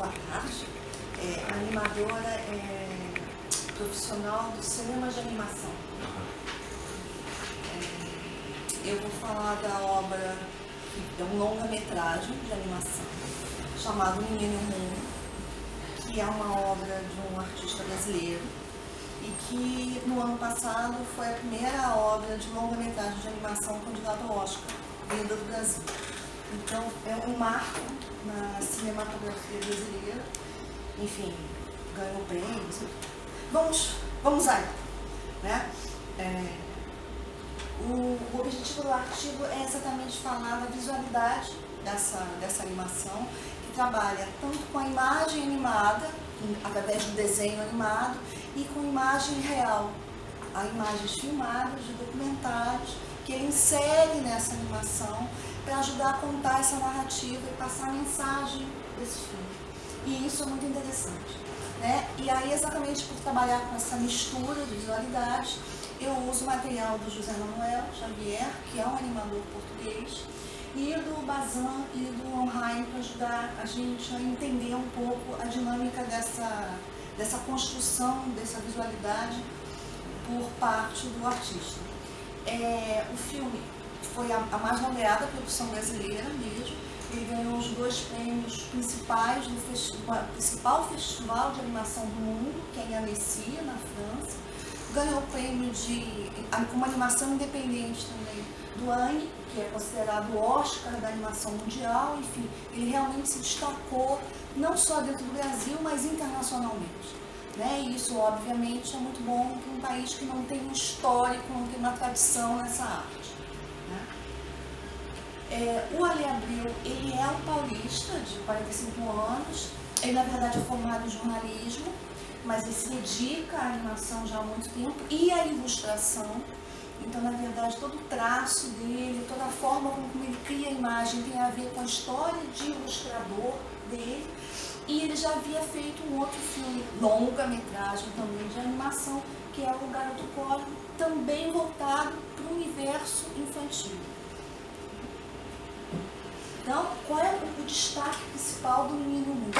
boa tarde. Animadora profissional do cinema de animação. Eu vou falar da obra, que é um longa-metragem de animação, chamado Menino Mundo, que é uma obra de um artista brasileiro e que no ano passado foi a primeira obra de longa-metragem de animação candidata ao Oscar, vinda do Brasil. Então, é um marco na cinematografia brasileira. Enfim, ganhou prêmios. Vamos aí, né? O objetivo do artigo é exatamente falar da visualidade dessa animação, que trabalha tanto com a imagem animada, através do desenho animado, e com imagem real, há imagens filmadas de documentários que ele insere nessa animação para ajudar a contar essa narrativa e passar a mensagem desse filme. E isso é muito interessante, né? E aí, exatamente por trabalhar com essa mistura de visualidades, eu uso o material do José Manuel Xavier, que é um animador português, e do Bazan e do Onheim, para ajudar a gente a entender um pouco a dinâmica dessa construção, dessa visualidade por parte do artista. O filme foi a mais laureada produção brasileira mesmo. Ele ganhou os 2 prêmios principais do principal festival de animação do mundo, que é em Annecy, na França. Ganhou o prêmio como animação independente também do Anne, que é considerado o Oscar da animação mundial. Enfim, ele realmente se destacou, não só dentro do Brasil, mas internacionalmente. Né? E isso, obviamente, é muito bom para um país que não tem um histórico, não tem uma tradição nessa arte. Né? O Ale Abreu, ele é um paulista de 45 anos, ele na verdade é formado em jornalismo, mas ele se dedica à animação já há muito tempo e à ilustração. Então, na verdade, todo o traço dele, toda a forma como ele cria a imagem tem a ver com a história de ilustrador dele. E ele já havia feito um outro filme, longa-metragem também de animação, que é O Garoto Cósmico, também voltado para o universo infantil. Então, qual é o destaque principal do Menino Mundo?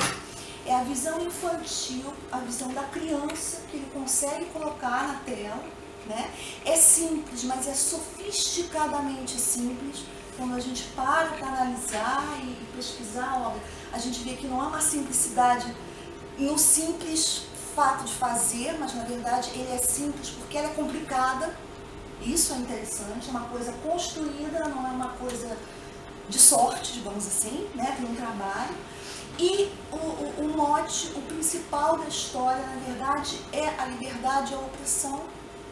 É a visão infantil, a visão da criança que ele consegue colocar na tela, né? É simples, mas é sofisticadamente simples. Quando a gente para analisar e pesquisar a obra, a gente vê que não há uma simplicidade no simples fato de fazer, mas na verdade ele é simples porque ela é complicada. Isso é interessante, é uma coisa construída, não é uma coisa de sorte, digamos assim, né? Tem um trabalho. E o mote, o principal da história, na verdade, é a liberdade e a opressão,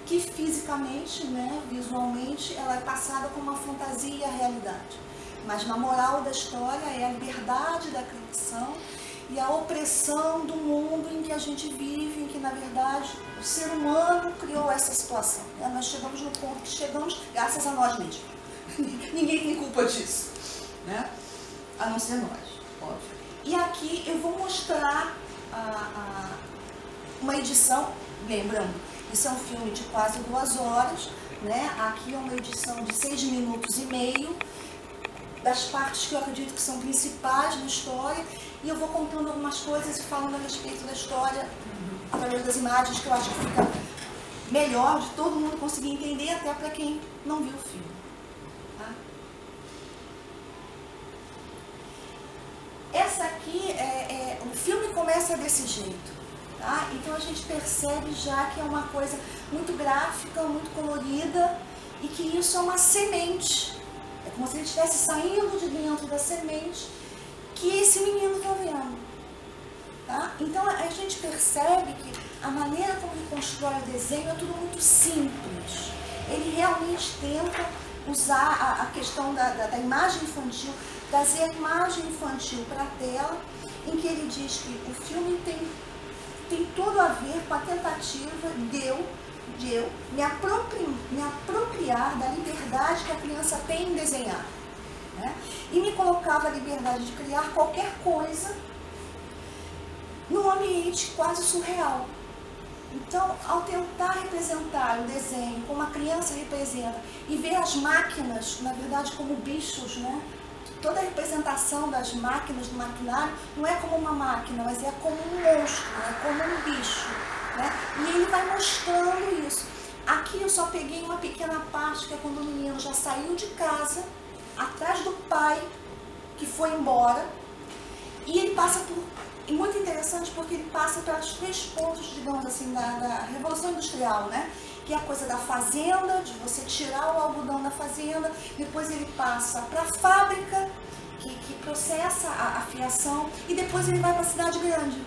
que fisicamente, né, visualmente, ela é passada como uma fantasia e a realidade. Mas na moral da história é a liberdade da criação e a opressão do mundo em que a gente vive, em que, na verdade, o ser humano criou essa situação. Né? Nós chegamos no ponto que chegamos graças a nós mesmos. Ninguém tem culpa disso, né? A não ser nós, óbvio. E aqui eu vou mostrar uma edição, lembrando, isso é um filme de quase 2 horas, né? Aqui é uma edição de 6 minutos e meio, das partes que eu acredito que são principais na história, e eu vou contando algumas coisas e falando a respeito da história, através das imagens, que eu acho que fica melhor de todo mundo conseguir entender, até para quem não viu o filme. Tá? Essa aqui, o filme começa desse jeito. Tá? Então a gente percebe já que é uma coisa muito gráfica, muito colorida, e que isso é uma semente. É como se ele estivesse saindo de dentro da semente que esse menino está vendo. Tá? Então a gente percebe que a maneira como ele constrói o desenho é tudo muito simples. Ele realmente tenta usar a questão da imagem infantil, trazer a imagem infantil para a tela, em que ele diz que o filme tem tudo a ver com a tentativa de eu me apropriar da liberdade que a criança tem em desenhar, né? E me colocava a liberdade de criar qualquer coisa num ambiente quase surreal. Então, ao tentar representar o desenho como a criança representa e ver as máquinas, na verdade, como bichos, né? toda a representação das máquinas, do maquinário, não é como uma máquina, mas é como um monstro, é como um bicho, né? E ele vai mostrando isso. Aqui eu só peguei uma pequena parte, que é quando o menino já saiu de casa, atrás do pai, que foi embora, e ele passa por... E muito interessante porque ele passa pelos 3 pontos, digamos assim, da Revolução Industrial, né? Que é a coisa da fazenda, de você tirar o algodão da fazenda, depois ele passa para a fábrica, que processa a fiação, e depois ele vai para a cidade grande,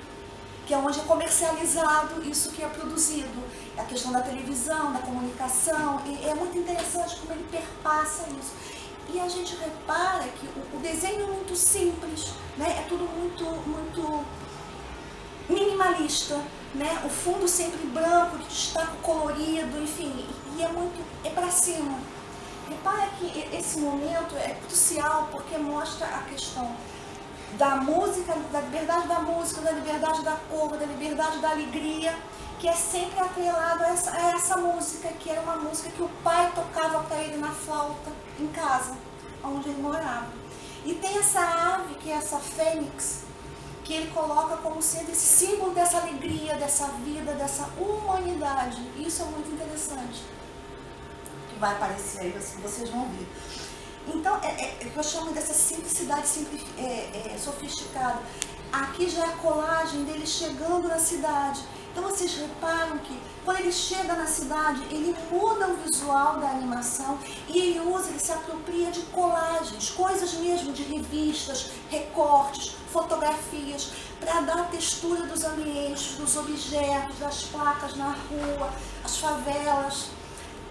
que é onde é comercializado isso que é produzido. A questão da televisão, da comunicação, e é muito interessante como ele perpassa isso. E a gente repara que o desenho é muito simples, né? É tudo muito minimalista, né? O fundo sempre branco, que destaca o colorido, enfim, e é para cima. Repara que esse momento é crucial porque mostra a questão da música, da liberdade da música, da liberdade da cor, da liberdade da alegria, que é sempre atrelado a essa música, que era uma música que o pai tocava para ele na flauta, em casa, onde ele morava. E tem essa ave, que é essa fênix, que ele coloca como sendo esse símbolo dessa alegria, dessa vida, dessa humanidade. Isso é muito interessante, que vai aparecer aí, vocês vão ver. Então, eu chamo dessa simplicidade sofisticada. Aqui já é a colagem dele chegando na cidade. Então vocês reparam que quando ele chega na cidade, ele muda o visual da animação e ele se apropria de colagens, coisas mesmo de revistas, recortes, fotografias, para dar a textura dos ambientes, dos objetos, das placas na rua, as favelas.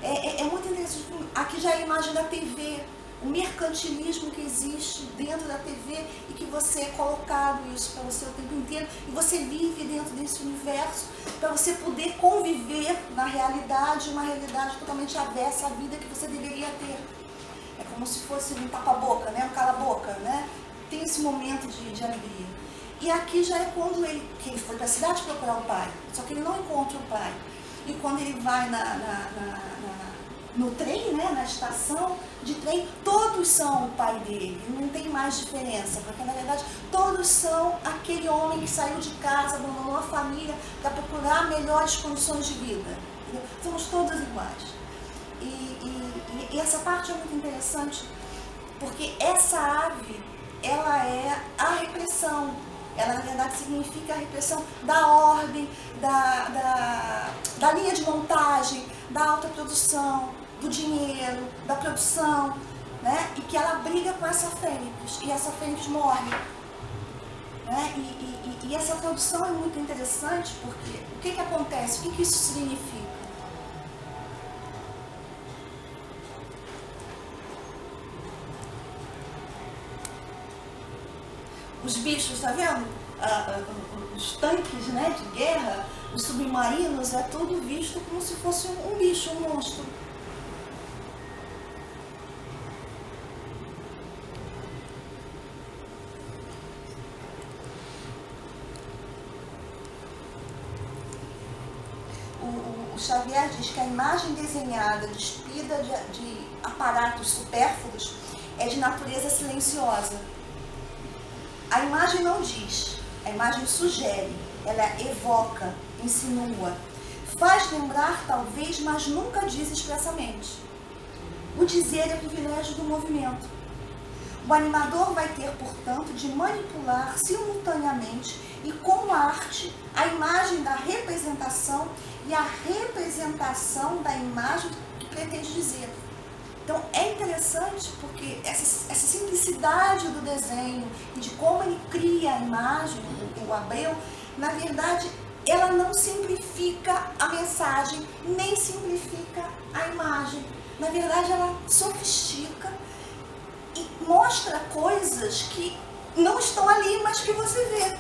É muito interessante. Aqui já é a imagem da TV. O mercantilismo que existe dentro da TV e que você é colocado isso para você o tempo inteiro e você vive dentro desse universo para você poder conviver na realidade, uma realidade totalmente avessa à vida que você deveria ter. É como se fosse um tapa-boca, né? Um cala-boca, né? Tem esse momento de alegria. E aqui já é quando ele foi para a cidade procurar o pai, só que ele não encontra o pai. E quando ele vai no trem, né, na estação de trem, todos são o pai dele, não tem mais diferença, porque na verdade todos são aquele homem que saiu de casa, abandonou a família para procurar melhores condições de vida. Entendeu? Somos todos iguais. E essa parte é muito interessante, porque essa ave, ela é a repressão. Ela, na verdade, significa a repressão da ordem, da linha de montagem, da alta produção, do dinheiro, da produção, né? E que ela briga com essa fênix, e essa fênix morre. Né? E essa tradução é muito interessante, porque o que acontece? O que isso significa? Os bichos, tá vendo? Os tanques, né, de guerra, os submarinos, é tudo visto como se fosse um bicho, um monstro. O Xavier diz que a imagem desenhada, despida de aparatos supérfluos, é de natureza silenciosa. A imagem não diz, a imagem sugere, ela evoca, insinua, faz lembrar talvez, mas nunca diz expressamente. O dizer é privilégio do movimento. O animador vai ter, portanto, de manipular simultaneamente e com arte a imagem da representação e a representação da imagem que pretende dizer. Então é interessante porque essa simplicidade do desenho e de como ele cria a imagem, o Abreu, na verdade, ela não simplifica a mensagem, nem simplifica a imagem. Na verdade, ela sofistica e mostra coisas que não estão ali, mas que você vê.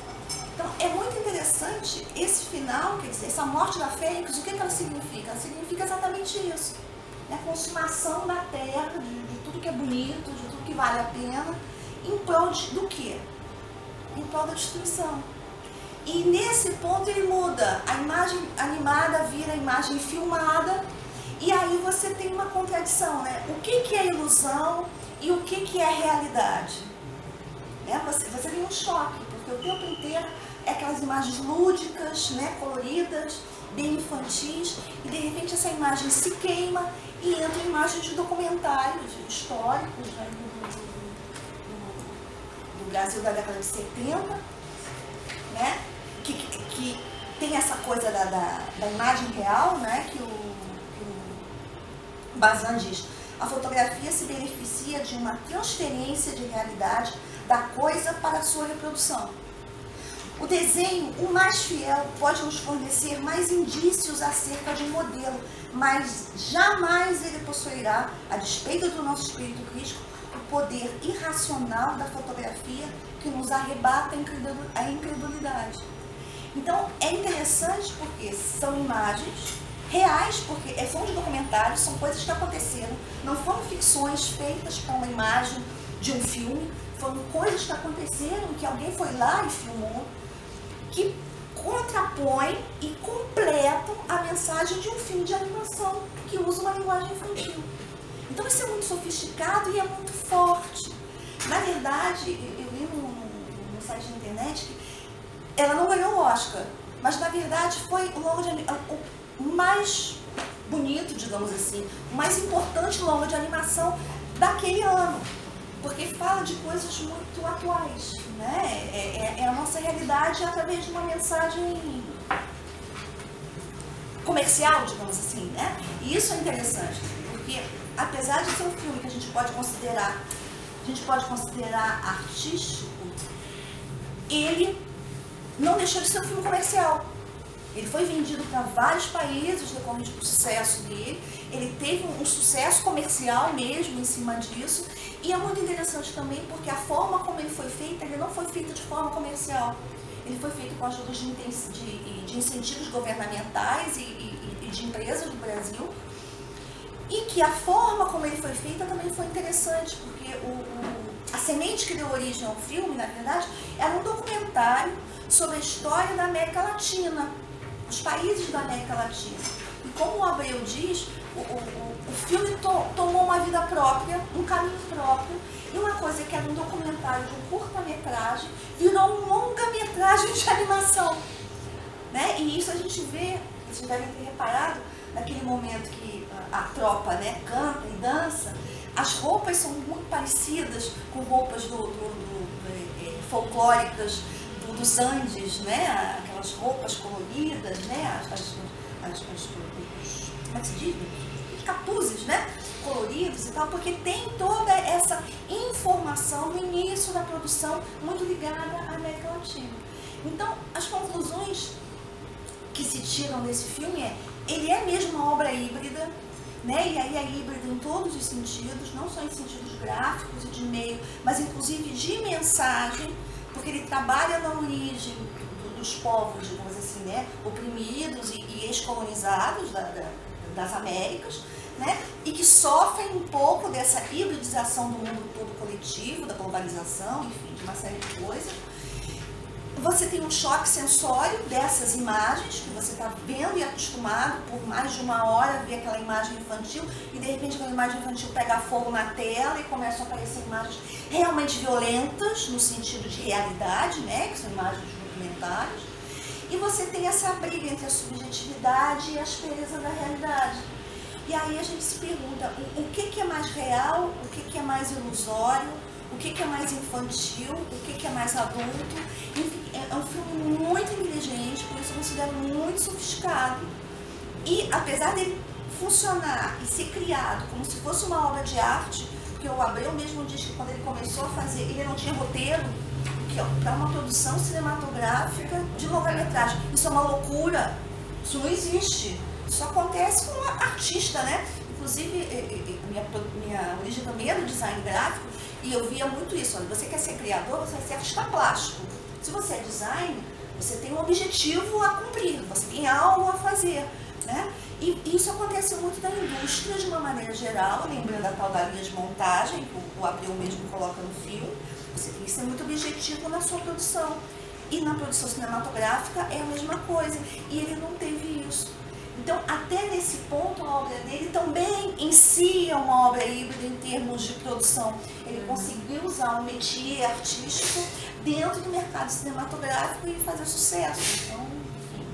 Então é muito interessante esse final, quer dizer, essa morte da fênix, o que ela significa? Ela significa exatamente isso. A consumação da terra, de tudo que é bonito, de tudo que vale a pena, em prol do quê? Em prol da destruição. E nesse ponto ele muda, a imagem animada vira a imagem filmada, e aí você tem uma contradição, né? O que é ilusão e o que é realidade? né? Você tem um choque, porque o tempo inteiro é aquelas imagens lúdicas, né? Coloridas, bem infantis, e de repente essa imagem se queima e entra imagens de documentários históricos, né? do Brasil da década de 70, né? Que tem essa coisa da imagem real, né? Que o Bazin diz: a fotografia se beneficia de uma transferência de realidade da coisa para a sua reprodução. O desenho, o mais fiel, pode nos fornecer mais indícios acerca de um modelo, mas jamais ele possuirá, a despeito do nosso espírito crítico, o poder irracional da fotografia que nos arrebata a incredulidade. Então, é interessante porque são imagens reais, porque são de documentários, são coisas que aconteceram, não foram ficções feitas para uma imagem de um filme, foram coisas que aconteceram, que alguém foi lá e filmou, que contrapõem e completam a mensagem de um filme de animação que usa uma linguagem infantil. Então isso é muito sofisticado e é muito forte. Na verdade, eu li no site da internet que ela não ganhou o Oscar, mas na verdade foi o longa de o mais bonito, digamos assim, o mais importante longa de animação daquele ano, porque fala de coisas muito atuais, né? É a nossa realidade através de uma mensagem comercial, digamos assim, né? E isso é interessante, porque apesar de ser um filme que a gente pode considerar artístico, ele não deixou de ser um filme comercial. Ele foi vendido para vários países decorrente do sucesso dele. Ele teve um sucesso comercial mesmo em cima disso. E é muito interessante também porque a forma como ele foi feito, ele não foi feito de forma comercial. Ele foi feito com a ajuda de incentivos governamentais e de empresas do Brasil. E que a forma como ele foi feita também foi interessante, porque a semente que deu origem ao filme, na verdade, era um documentário sobre a história da América Latina, os países da América Latina. E como o Abreu diz, o filme tomou uma vida própria, um caminho próprio, e uma coisa que era um documentário de um curta-metragem virou um longa-metragem de animação, né? E isso a gente vê, vocês devem ter reparado, naquele momento que a tropa, né, canta e dança, as roupas são muito parecidas com roupas folclóricas dos Andes, né? Aquelas roupas coloridas, né? Como é que se diz? Os capuzes, né? Coloridos e tal, porque tem toda essa informação no início da produção muito ligada à América Latina. Então, as conclusões que se tiram desse filme ele é mesmo uma obra híbrida, né? E aí é híbrido em todos os sentidos, não só em sentidos gráficos e de meio, mas inclusive de mensagem, porque ele trabalha na origem dos povos, digamos assim, né? Oprimidos e ex-colonizados das Américas, né? E que sofrem um pouco dessa hibridização do mundo todo coletivo, da globalização, enfim, de uma série de coisas. Você tem um choque sensório dessas imagens, que você está vendo e acostumado por mais de uma hora a ver aquela imagem infantil, e de repente aquela imagem infantil pega fogo na tela e começam a aparecer imagens realmente violentas, no sentido de realidade, né, que são imagens documentárias, e você tem essa briga entre a subjetividade e a aspereza da realidade. E aí a gente se pergunta, o que é mais real, o que é mais ilusório, o que é mais infantil, o que é mais adulto. Enfim, é um filme muito inteligente, por isso eu considero muito sofisticado. E apesar dele funcionar e ser criado como se fosse uma obra de arte, porque o Abreu mesmo diz que quando ele começou a fazer, ele não tinha roteiro, que é uma produção cinematográfica de longa-metragem. Isso é uma loucura, isso não existe. Isso acontece com um artista, né? Inclusive, minha origem também é do design gráfico, e eu via muito isso. Olha, você quer ser criador, você vai ser artista plástico. Se você é design, você tem um objetivo a cumprir, você tem algo a fazer, né? E isso acontece muito na indústria de uma maneira geral, lembrando a tal da linha de montagem, que o Abreu mesmo coloca no filme. Você tem que ser muito objetivo na sua produção. E na produção cinematográfica é a mesma coisa. E ele não teve isso. Então, até nesse ponto, a obra dele também em si é uma obra híbrida em termos de produção. Ele conseguiu usar um métier artístico dentro do mercado cinematográfico e fazer sucesso. Então, enfim,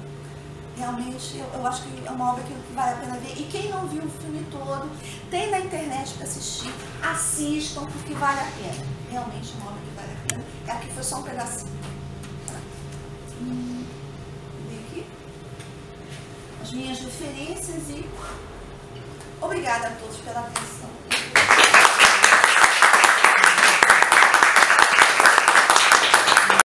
realmente, eu acho que é uma obra que vale a pena ver. E quem não viu o filme todo, tem na internet para assistir, assistam, porque vale a pena. Realmente é uma obra que vale a pena. Aqui foi só um pedacinho. As minhas referências e obrigada a todos pela atenção.